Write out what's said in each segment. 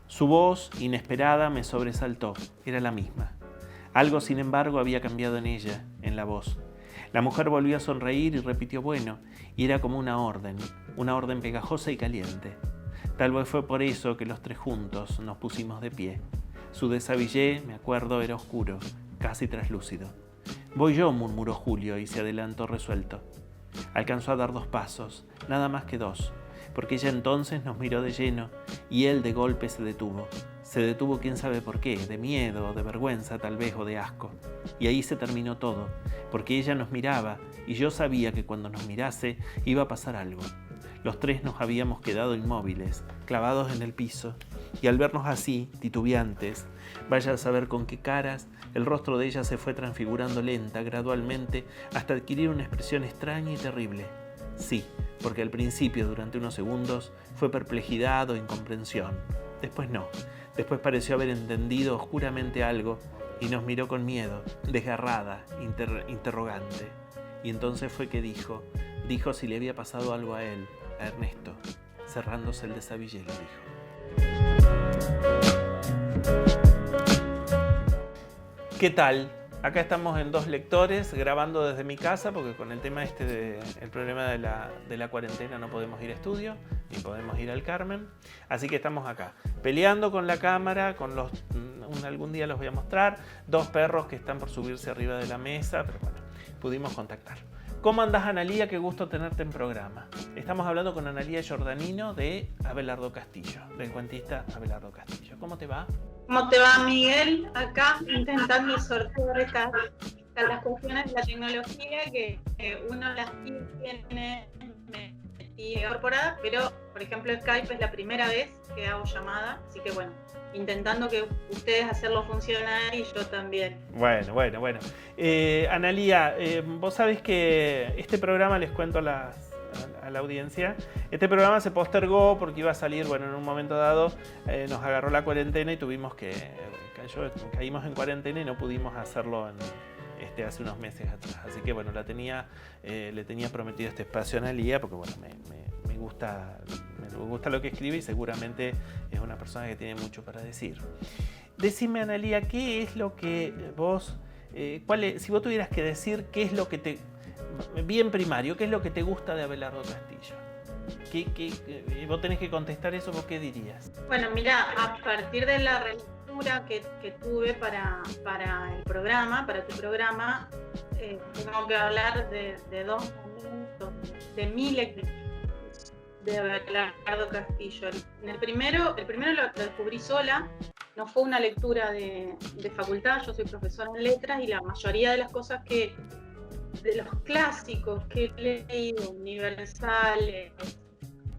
Su voz, inesperada, me sobresaltó. Era la misma. Algo, sin embargo, había cambiado en ella, en la voz. La mujer volvió a sonreír y repitió bueno, y era como una orden pegajosa y caliente. Tal vez fue por eso que los tres juntos nos pusimos de pie. Su desabillé, me acuerdo, era oscuro, casi traslúcido. Voy yo, murmuró Julio y se adelantó resuelto. Alcanzó a dar 2 pasos, nada más que 2, porque ella entonces nos miró de lleno y él de golpe se detuvo. Se detuvo quién sabe por qué, de miedo, de vergüenza tal vez o de asco. Y ahí se terminó todo, porque ella nos miraba y yo sabía que cuando nos mirase iba a pasar algo. Los tres nos habíamos quedado inmóviles, clavados en el piso, y al vernos así, titubeantes, vaya a saber con qué caras, el rostro de ella se fue transfigurando lenta, gradualmente, hasta adquirir una expresión extraña y terrible. Sí, porque al principio, durante unos segundos, fue perplejidad o incomprensión. Después no. Después pareció haber entendido oscuramente algo y nos miró con miedo, desgarrada, interrogante. Y entonces fue que dijo si le había pasado algo a él, a Ernesto. Cerrándose el desabillé, lo dijo. ¿Qué tal? Acá estamos en 2 lectores, grabando desde mi casa, porque con el tema el problema de la cuarentena no podemos ir a estudio, ni podemos ir al Carmen. Así que estamos acá, peleando con la cámara, algún día los voy a mostrar, 2 perros que están por subirse arriba de la mesa, pero bueno, pudimos contactar. ¿Cómo andás, Analía? Qué gusto tenerte en programa. Estamos hablando con Analía Giordanino de Abelardo Castillo, del cuentista Abelardo Castillo. ¿Cómo te va? ¿Cómo te va, Miguel? Acá intentando sortear las cuestiones de la tecnología que uno las tiene incorporadas, pero por ejemplo Skype es la primera vez que hago llamada, así que bueno, intentando que ustedes hacerlo funcionar y yo también. Bueno. Analía, vos sabés que este programa, les cuento a la audiencia, este programa se postergó porque iba a salir, en un momento dado nos agarró la cuarentena y caímos en cuarentena y no pudimos hacerlo hace unos meses atrás. Así que le tenía prometido este espacio a Analía porque me gusta lo que escribe y seguramente es una persona que tiene mucho para decir. Decime, Analía, ¿qué es lo que vos, si vos tuvieras que decir qué es lo que bien primario, qué es lo que te gusta de Abelardo Castillo? Vos tenés que contestar eso, ¿vos qué dirías? Bueno, mira, a partir de la relectura que tuve para el programa, para tu programa, tengo que hablar de 2 momentos de mi lectura de Abelardo Castillo. El primero lo descubrí sola, no fue una lectura de facultad, yo soy profesora en letras y la mayoría de las cosas de los clásicos que he leído, universales,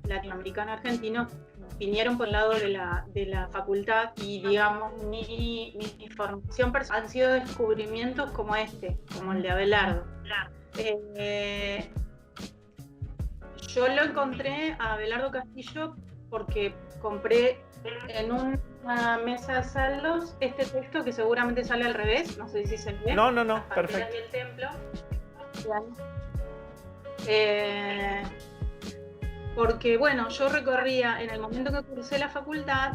latinoamericanos, argentinos, vinieron por el lado de la facultad y digamos mi formación personal han sido descubrimientos como como el de Abelardo. Yo lo encontré a Abelardo Castillo porque compré en una mesa de saldos este texto que seguramente sale al revés, no sé si se ve. No, perfecto. El templo. Porque yo recorría, en el momento que cursé la facultad,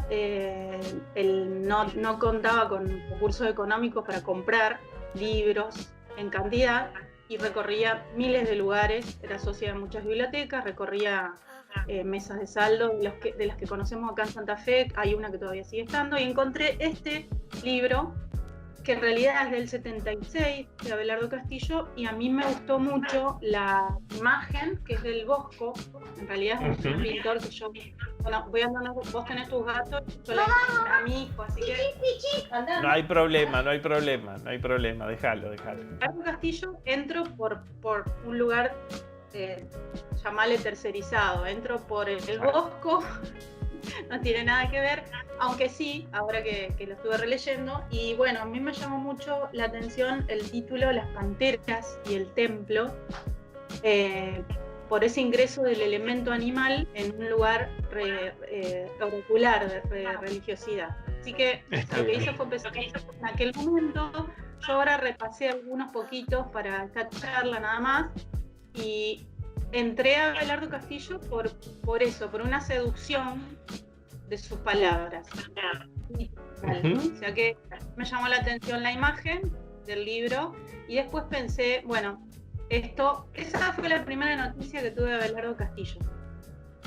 no contaba con recursos económicos para comprar libros en cantidad y recorría miles de lugares, era socia de muchas bibliotecas, recorría mesas de saldo de las que conocemos acá en Santa Fe, hay una que todavía sigue estando, y encontré este libro que en realidad es del 76 de Abelardo Castillo y a mí me gustó mucho la imagen que es del Bosco, en realidad es un pintor que yo, voy andando, vos tenés tus gatos, yo a mi hijo, así que no hay problema, déjalo. Abelardo Castillo entro por un lugar, llamarle tercerizado, entro por el Bosco, no tiene nada que ver, aunque sí, ahora que lo estuve releyendo, y a mí me llamó mucho la atención el título Las Panteras y el Templo, por ese ingreso del elemento animal en un lugar oracular de religiosidad. Así que lo que hice fue empezar en aquel momento. Yo ahora repasé algunos poquitos para esta charla nada más, y entré a Abelardo Castillo por eso, por una seducción de sus palabras. O sea que me llamó la atención la imagen del libro y después pensé, bueno, esa fue la primera noticia que tuve de Abelardo Castillo.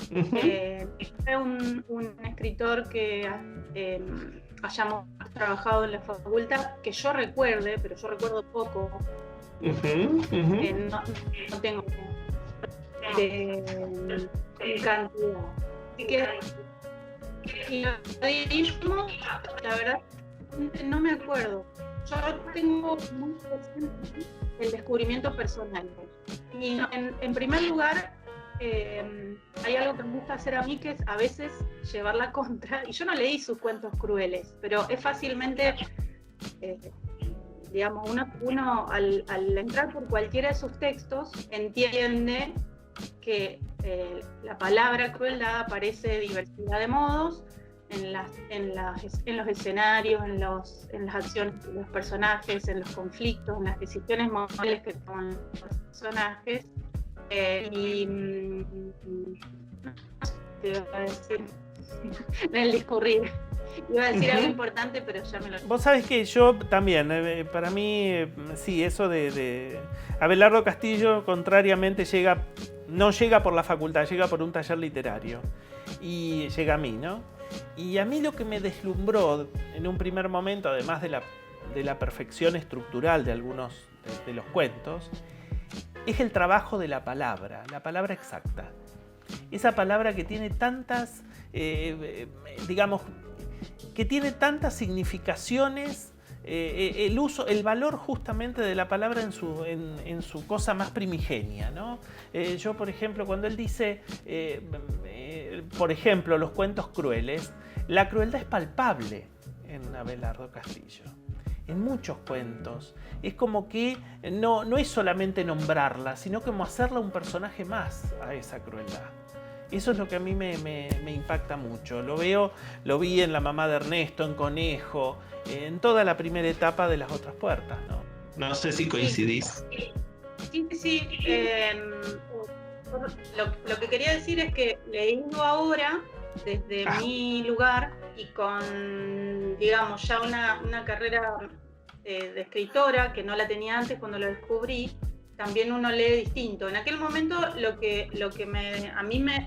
Fue un escritor que hayamos trabajado en la facultad, que yo recuerde, pero yo recuerdo poco. No tengo de cantidad. Así que la verdad no me acuerdo. Yo tengo muy presente el descubrimiento personal. Y en primer lugar, hay algo que me gusta hacer a mí, que es a veces llevar la contra. Y yo no leí sus cuentos crueles, pero es fácilmente, digamos, uno al entrar por cualquiera de sus textos entiende que la palabra crueldad aparece de diversidad de modos en los escenarios, en las acciones de los personajes, en los conflictos, en las decisiones morales que toman los personajes. No sé qué iba a decir en el discurrir. Iba a decir algo importante, pero ya me lo... Vos sabés que yo también, para mí, sí, eso de Abelardo Castillo, contrariamente, no llega por la facultad, llega por un taller literario. Y llega a mí, ¿no? Y a mí lo que me deslumbró en un primer momento, además de la perfección estructural de algunos de los cuentos, es el trabajo de la palabra exacta. Esa palabra que tiene tantas, digamos, que tiene tantas significaciones, el valor justamente de la palabra en su cosa más primigenia, ¿no? Yo, por ejemplo, cuando él dice, por ejemplo, los cuentos crueles, la crueldad es palpable en Abelardo Castillo. En muchos cuentos. Es como que no es solamente nombrarla, sino como hacerla un personaje más a esa crueldad. Eso es lo que a mí me impacta mucho. Lo vi en La mamá de Ernesto, en Conejo, en toda la primera etapa de Las otras puertas, ¿no? No sé si coincidís. Sí. Lo que quería decir es que leyendo ahora, desde mi lugar y con, digamos, ya una carrera de escritora, que no la tenía antes cuando lo descubrí, también uno lee distinto. En aquel momento lo que a mí me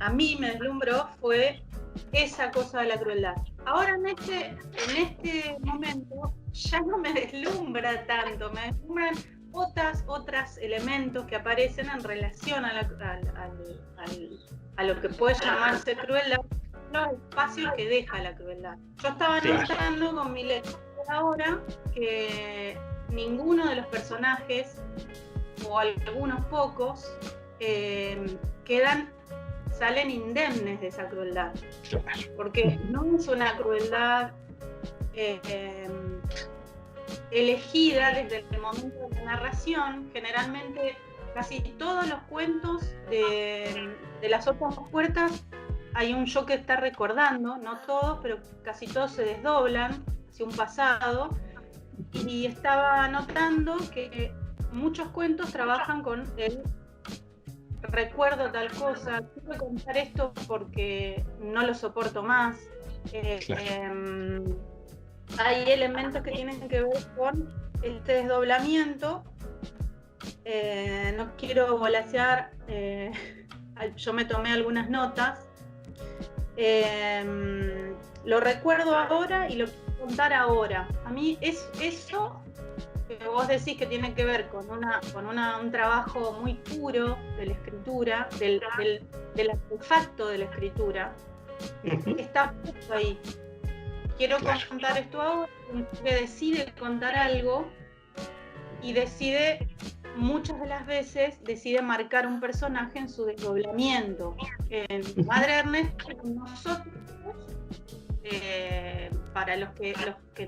deslumbró fue esa cosa de la crueldad. Ahora en este momento ya no me deslumbra tanto, me deslumbran otros elementos que aparecen en relación a lo que puede llamarse crueldad, los espacios que deja la crueldad. Yo estaba notando con mi lectura ahora que ninguno de los personajes, o algunos pocos, salen indemnes de esa crueldad. Porque no es una crueldad elegida desde el momento de la narración. Generalmente casi todos los cuentos de Las otras puertas hay un yo que está recordando, no todos, pero casi todos se desdoblan hacia un pasado, y estaba notando que muchos cuentos trabajan con el recuerdo tal cosa, quiero contar esto porque no lo soporto más. Hay elementos que tienen que ver con este desdoblamiento. No quiero volasear, yo me tomé algunas notas. Lo recuerdo ahora y lo quiero contar ahora. A mí es eso que vos decís que tiene que ver con un trabajo muy puro de la escritura, del artefacto de la escritura, está puesto ahí. Quiero contar esto ahora, que decide contar algo y muchas de las veces decide marcar un personaje en su desdoblamiento. En Madre Ernesto, nosotros, para los que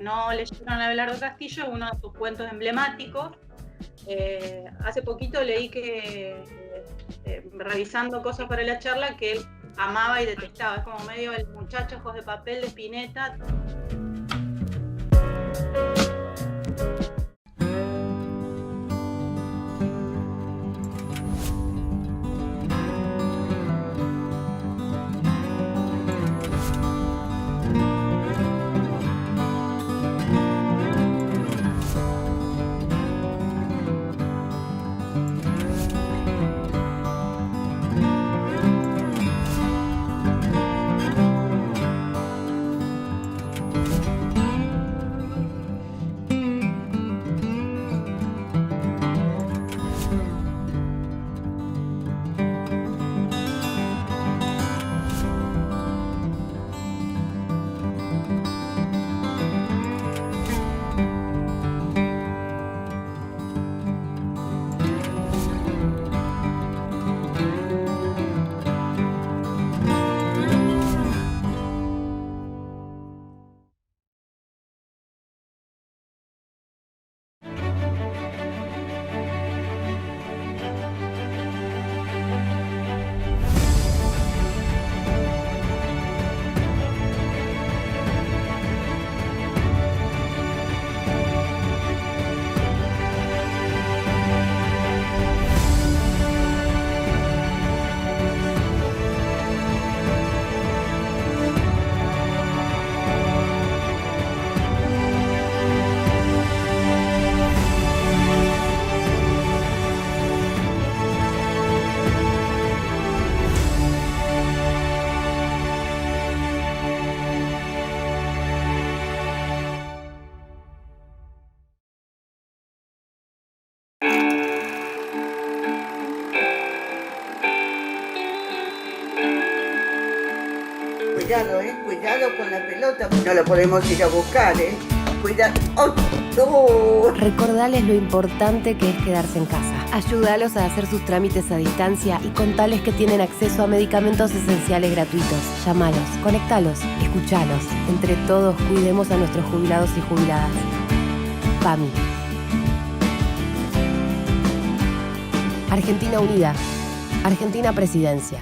no leyeron a Abelardo Castillo, uno de sus cuentos emblemáticos. Hace poquito leí que, revisando cosas para la charla, que él amaba y detestaba. Es como medio el muchacho ojos de papel de Spinetta. Cuidado con la pelota. No lo podemos ir a buscar, Cuidado. ¡Oh, no! Recordales lo importante que es quedarse en casa. Ayúdalos a hacer sus trámites a distancia y contales que tienen acceso a medicamentos esenciales gratuitos. Llámalos, conectalos, escuchalos. Entre todos cuidemos a nuestros jubilados y jubiladas. PAMI. Argentina Unida. Argentina Presidencia.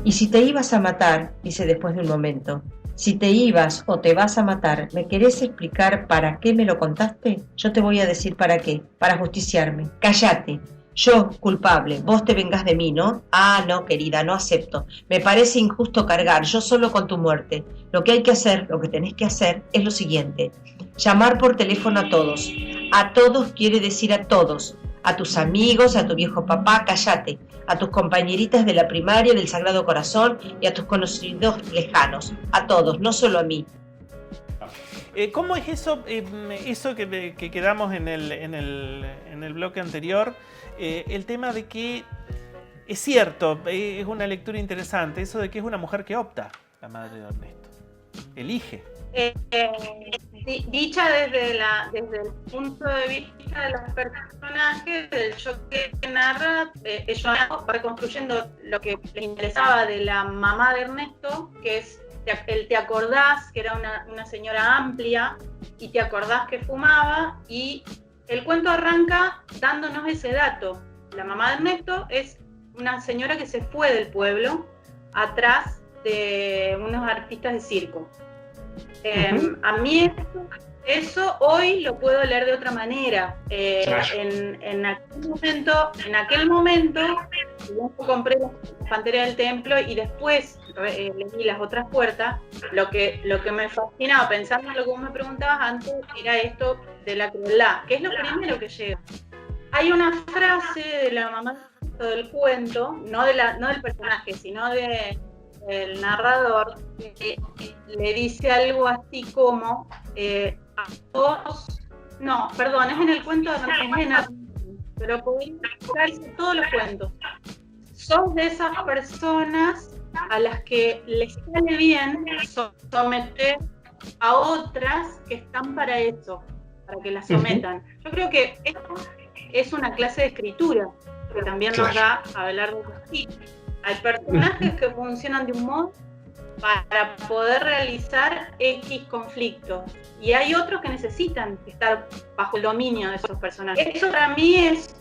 Y si te ibas a matar, dice después de un momento, si te ibas o te vas a matar, ¿me querés explicar para qué me lo contaste? Yo te voy a decir para qué, para justiciarme. Cállate. Yo, culpable, vos te vengás de mí, ¿no? Ah, no, querida, no acepto. Me parece injusto cargar, yo solo con tu muerte. Lo que hay que hacer, lo que tenés que hacer, es lo siguiente. Llamar por teléfono a todos. A todos quiere decir a todos. A tus amigos, a tu viejo papá, cállate. A tus compañeritas de la primaria, del Sagrado Corazón y a tus conocidos lejanos. A todos, no solo a mí. ¿Cómo es eso que quedamos en el bloque anterior? El tema de que es cierto, es una lectura interesante, eso de que es una mujer que opta, la madre de Ernesto. Elige. Dicha desde el punto de vista de los personajes, del choque que narra, ellos va reconstruyendo lo que les interesaba de la mamá de Ernesto, que es el te acordás, que era una señora amplia, y te acordás que fumaba, y el cuento arranca dándonos ese dato. La mamá de Ernesto es una señora que se fue del pueblo atrás de unos artistas de circo. A mí eso hoy lo puedo leer de otra manera. En aquel momento yo compré la Pantera del Templo y después leí Las otras puertas. Lo que me fascinaba, pensando en lo que vos me preguntabas antes, era esto de la crueldad, que es lo primero que llega. Hay una frase de la mamá del cuento, no del personaje, sino del narrador, que le dice algo así como es en el cuento de Ernesto, pero podría buscarse todos los cuentos. Sos de esas personas a las que les sale bien someter a otras que están para eso, para que las sometan. Yo creo que esto es una clase de escritura que también nos da a hablar de justicia. Hay personajes que funcionan de un modo para poder realizar X conflictos, y hay otros que necesitan estar bajo el dominio de esos personajes. Eso para mí es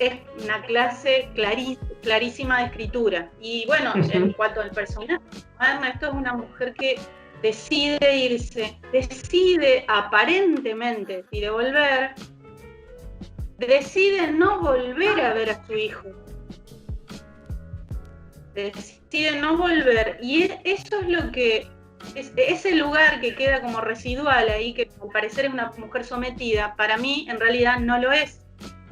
una clase clarísima de escritura. Y bueno, en cuanto al personaje, Ernesto es una mujer que decide irse, decide aparentemente y devolver, decide no volver a ver a su hijo. Decide no volver, y eso es lo que ese lugar que queda como residual ahí, que al parecer es una mujer sometida, para mí en realidad no lo es.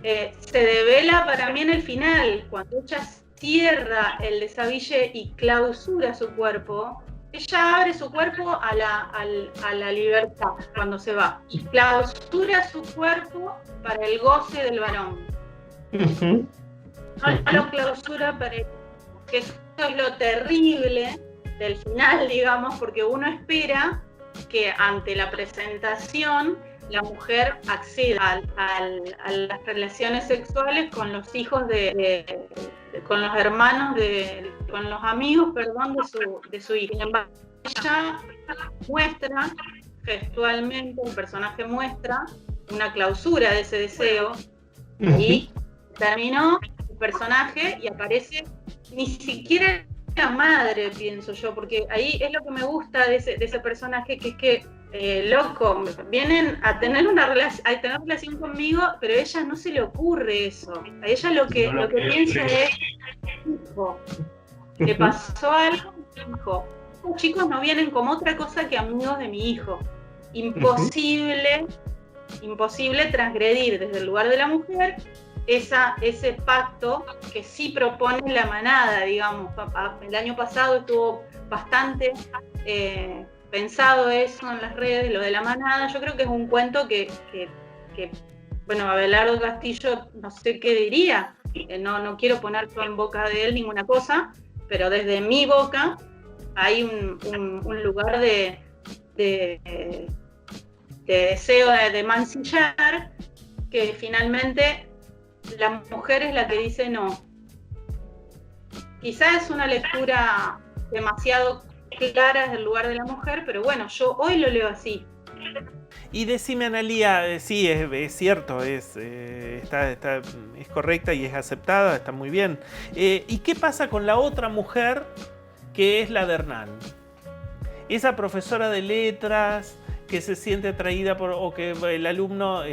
Se devela para mí en el final, cuando ella cierra el desabille y clausura su cuerpo. Ella abre su cuerpo a la libertad cuando se va, y clausura su cuerpo para el goce del varón. No lo clausura para el... que eso es lo terrible del final, digamos, porque uno espera que ante la presentación la mujer acceda a las relaciones sexuales con los hijos con los hermanos con los amigos, de su hijo. Ella muestra gestualmente, el personaje muestra una clausura de ese deseo, y terminó el personaje y aparece ni siquiera la madre, pienso yo, porque ahí es lo que me gusta de ese personaje, que es que loco, vienen a tener relación conmigo, pero a ella no se le ocurre eso. A ella lo que piensa es, hijo, le pasó algo a mi hijo. Los chicos no vienen como otra cosa que amigos de mi hijo. Imposible transgredir desde el lugar de la mujer ese pacto que sí propone la manada, digamos. El año pasado estuvo bastante pensado eso en las redes, lo de la manada. Yo creo que es un cuento que bueno, Abelardo Castillo no sé qué diría, no quiero poner todo en boca de él ninguna cosa, pero desde mi boca hay un lugar de deseo de mancillar, que finalmente la mujer es la que dice no. Quizás es una lectura demasiado clara desde el lugar de la mujer, pero bueno, yo hoy lo leo así. Y decime, Analía, sí, es cierto, es correcta y es aceptada, está muy bien. ¿Y qué pasa con la otra mujer que es la de Hernán? Esa profesora de letras que se siente atraída o que el alumno,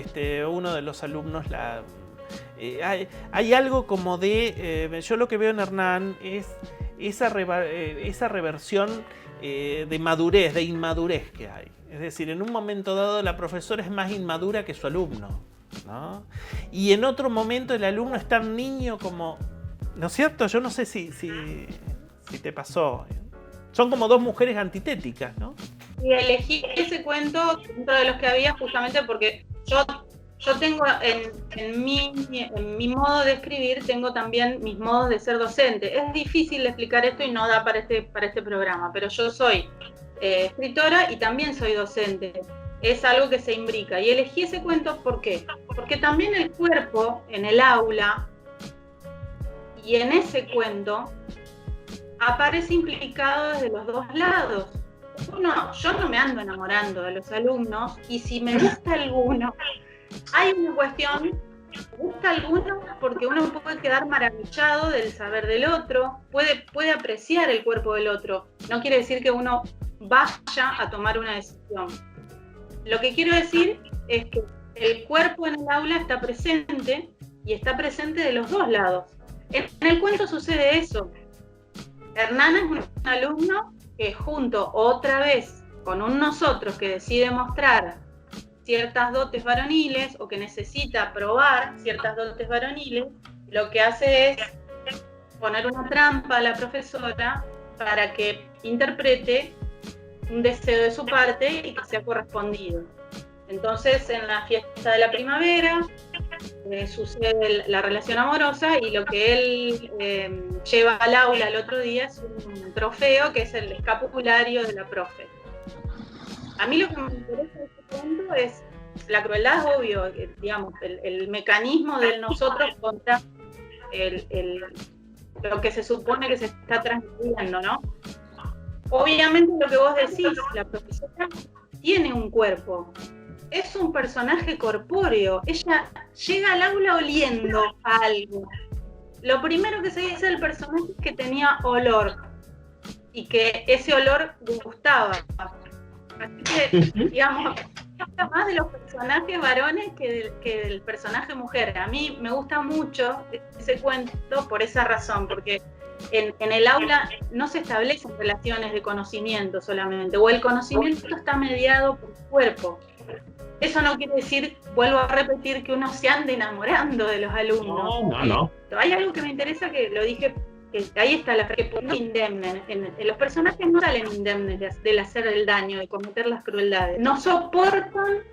uno de los alumnos hay algo como yo lo que veo en Hernán es esa reversión de madurez, de inmadurez que hay. Es decir, en un momento dado la profesora es más inmadura que su alumno, ¿no? Y en otro momento el alumno es tan niño como... ¿No es cierto? Yo no sé si te pasó. Son como dos mujeres antitéticas, ¿no? Y elegí ese cuento dentro de los que había justamente porque yo tengo en mi modo de escribir, tengo también mis modos de ser docente. Es difícil de explicar esto y no da para este programa, pero yo soy escritora y también soy docente. Es algo que se imbrica. Y elegí ese cuento, ¿por qué? Porque también el cuerpo en el aula y en ese cuento aparece implicado desde los dos lados. Yo no me ando enamorando de los alumnos, y si me gusta alguno, hay una cuestión, me gusta alguno porque uno puede quedar maravillado del saber del otro, puede apreciar el cuerpo del otro. No quiere decir que uno vaya a tomar una decisión. Lo que quiero decir es que el cuerpo en el aula está presente, y está presente de los dos lados. En el cuento sucede eso. Hernán es un alumno que junto otra vez con un nosotros que decide mostrar ciertas dotes varoniles o que necesita probar ciertas dotes varoniles, lo que hace es poner una trampa a la profesora para que interprete un deseo de su parte y que sea correspondido. Entonces, en la fiesta de la primavera sucede la relación amorosa, y lo que él lleva al aula el otro día es un trofeo que es el escapulario de la profe. A mí lo que me interesa de este cuento es la crueldad, es obvio, digamos, el mecanismo de nosotros contra lo que se supone que se está transmitiendo, ¿no? Obviamente lo que vos decís, la profesora tiene un cuerpo. Es un personaje corpóreo. Ella llega al aula oliendo a algo. Lo primero que se dice del personaje es que tenía olor y que ese olor gustaba. Así que, digamos, habla más de los personajes varones que del personaje mujer. A mí me gusta mucho ese cuento por esa razón, porque en el aula no se establecen relaciones de conocimiento solamente, o el conocimiento está mediado por el cuerpo. Eso no quiere decir, vuelvo a repetir, que uno se ande enamorando de los alumnos. No. Hay algo que me interesa, que lo dije, que ahí está la frase, que no indemnen. Los personajes no salen indemnes del hacer el daño, de cometer las crueldades. No soportan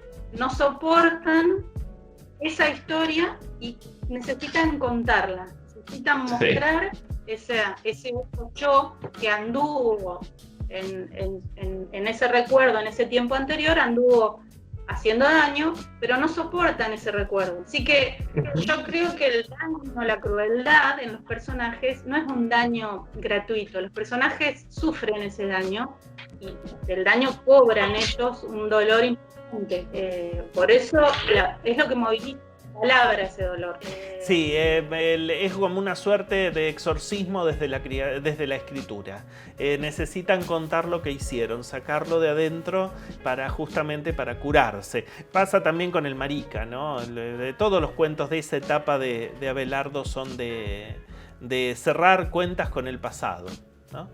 esa historia y necesitan contarla. Necesitan mostrar ese yo que anduvo en ese recuerdo, en ese tiempo anterior, anduvo haciendo daño, pero no soportan ese recuerdo. Así que yo creo que el daño, la crueldad en los personajes no es un daño gratuito. Los personajes sufren ese daño y el daño cobra en ellos un dolor importante. Por eso es lo que moviliza la palabra, ese dolor. Sí, es como una suerte de exorcismo desde la escritura. Necesitan contar lo que hicieron, sacarlo de adentro justamente para curarse. Pasa también con el Marica, ¿no? De todos los cuentos de esa etapa de Abelardo son de cerrar cuentas con el pasado, ¿no?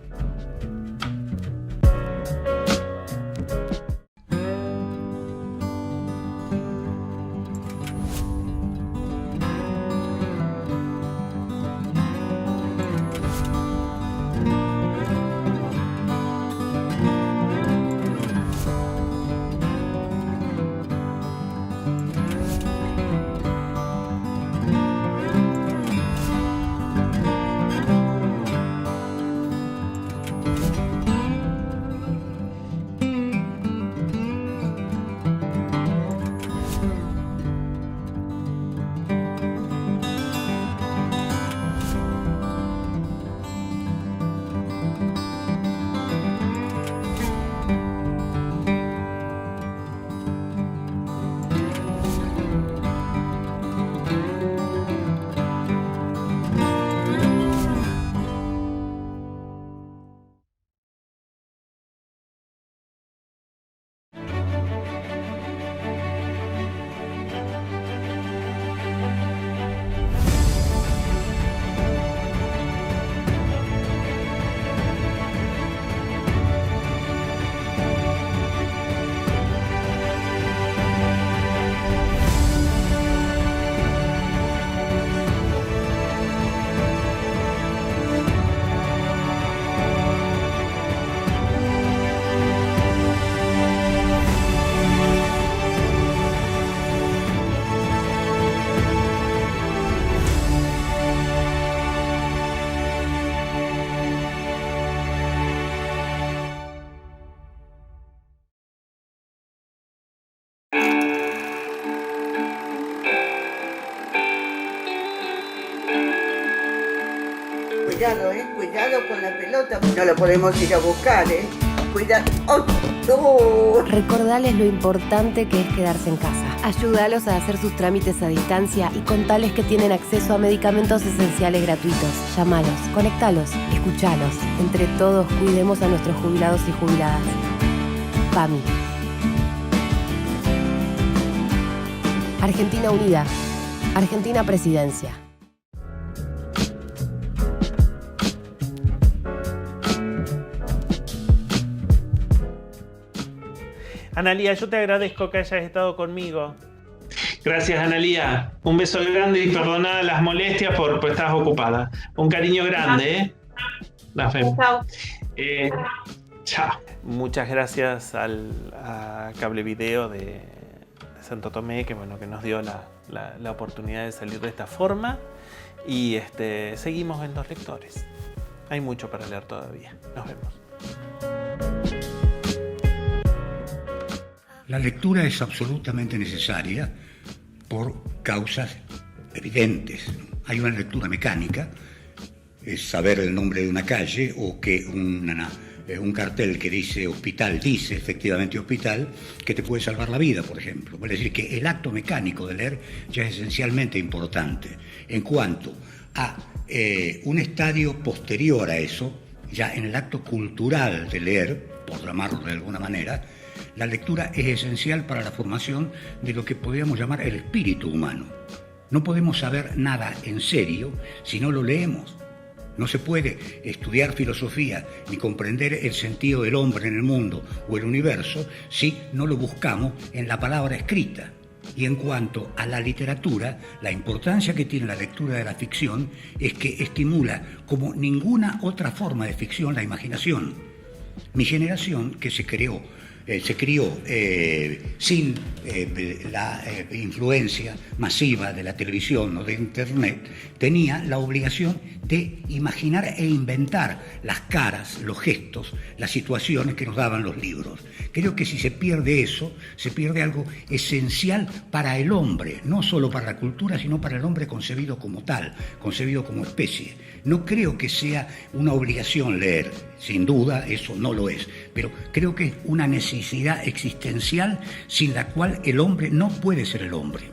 Cuidado con la pelota. No lo podemos ir a buscar, Cuidado. ¡Oh, no! Recordales lo importante que es quedarse en casa. Ayúdalos a hacer sus trámites a distancia y contales que tienen acceso a medicamentos esenciales gratuitos. Llámalos, conectalos, escuchalos. Entre todos cuidemos a nuestros jubilados y jubiladas. PAMI. Argentina Unida. Argentina Presidencia. Analía, yo te agradezco que hayas estado conmigo. Gracias, Analía. Un beso grande y perdona las molestias por estar ocupada. Un cariño grande, Nos vemos. Chao. Chao. Muchas gracias a Cable Video de Santo Tomé, que nos dio la oportunidad de salir de esta forma. Y seguimos en Los Lectores. Hay mucho para leer todavía. Nos vemos. La lectura es absolutamente necesaria por causas evidentes. Hay una lectura mecánica, es saber el nombre de una calle o que un cartel que dice hospital, dice efectivamente hospital, que te puede salvar la vida, por ejemplo. Es decir, que el acto mecánico de leer ya es esencialmente importante. En cuanto a un estadio posterior a eso, ya en el acto cultural de leer, por llamarlo de alguna manera, la lectura es esencial para la formación de lo que podríamos llamar el espíritu humano. No podemos saber nada en serio si no lo leemos. No se puede estudiar filosofía ni comprender el sentido del hombre en el mundo o el universo si no lo buscamos en la palabra escrita. Y en cuanto a la literatura, la importancia que tiene la lectura de la ficción es que estimula como ninguna otra forma de ficción la imaginación. Mi generación, que se crió sin la influencia masiva de la televisión o de Internet, tenía la obligación de imaginar e inventar las caras, los gestos, las situaciones que nos daban los libros. Creo que si se pierde eso, se pierde algo esencial para el hombre, no solo para la cultura, sino para el hombre concebido como tal, concebido como especie. No creo que sea una obligación leer, sin duda eso no lo es, pero creo que es una necesidad existencial sin la cual el hombre no puede ser el hombre.